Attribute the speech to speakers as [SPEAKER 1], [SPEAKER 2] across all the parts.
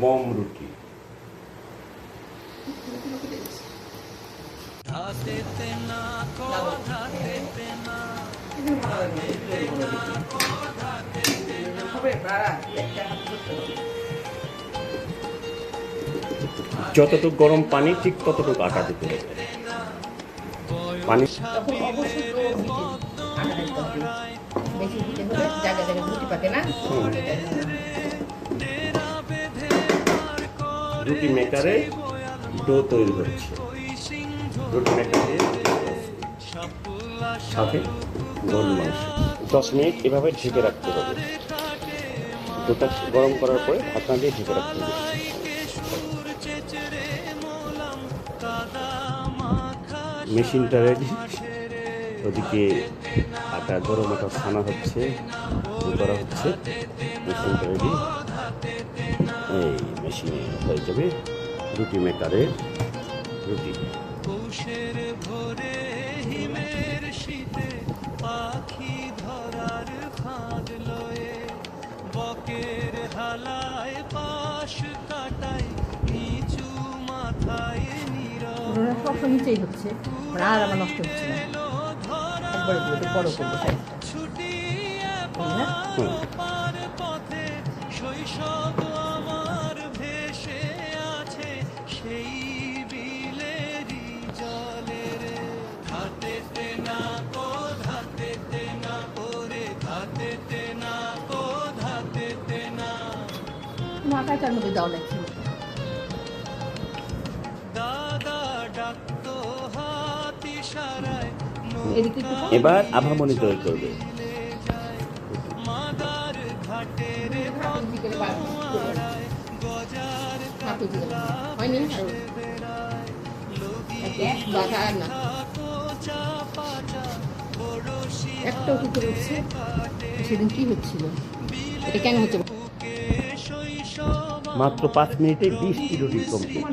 [SPEAKER 1] মম রুটি। যতটুকু গরম পানি ঠিক ততটুকু আটা দিতে হবে। পানি রুটি মেকারে ডো তৈরি হচ্ছে। রুটি মেকারে সাথে গরুর মাংস 10 মিনিট এভাবে ঢেকে রাখতে হবে। ডোটা গরম করার পরে ঢাকনা দিয়ে ঢেকে রাখতে হবে। মেশিনটা রেডি, ওদিকে আটা গরম আটা ছানা হচ্ছে, করা হচ্ছে। মেশিনটা রেডি, এই মেশিনে হয়ে যাবে রুটি মেকারের রুটি। পাখি ধরার ফাঁদ লয়ে বকের হালায় পাশ কাটায় নিচু মাথায় নীরব সব নিচেই হচ্ছে, আর আমার নষ্ট হচ্ছে না। একবারে দিয়ে বড় করবো পার পথে শৈশব আমার ভেসে আছে সেই বিলেরই জলের ঘাটেতে না কো ঘাটেতে না ওরে ঘাটেতে না কো ঘাটেতে না মাথায় তার মধ্যে দাও নাকি দাদা ডাকতো হাত ইশারায়। এবার আভামনি তৈরি করবে। মাদার ঘাটের গজার হয়নি একটা উঠে উঠছে। সেদিন কি হচ্ছিল, এটা কেন হচ্ছে? মাত্র 5 মিনিটে 20টি রুটি কমপ্লিট।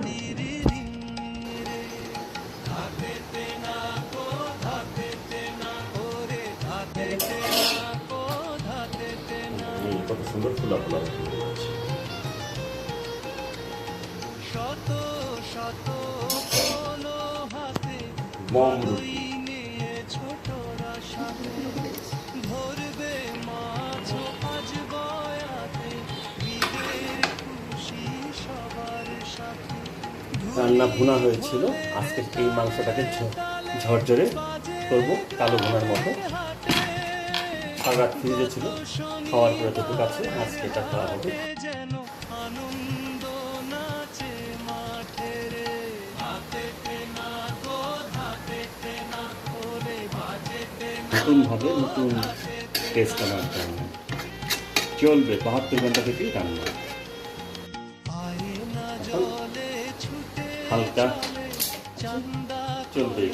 [SPEAKER 1] কত সুন্দর ফুলা ফুলা শত শত মম রুটি। ছোটরা সাথে ধরবে মাছ আজ বয়াতে ঈদের খুশি সবার সাথে। রান্না ভুনা হয়েছিল, আজকে এই মাংসটাকে ঝরঝরে করবো কালো ভুনার মতো। সারা রাত ফ্রিজে ছিল, খাওয়ার পরে যতটুকু আছে আজকে এটা খাওয়া হবে। নতুন ভাবে নতুন টেস্ট আনার জন্য চলবে 72 ঘন্টা থেকেই রান্না। হালকা চলবে।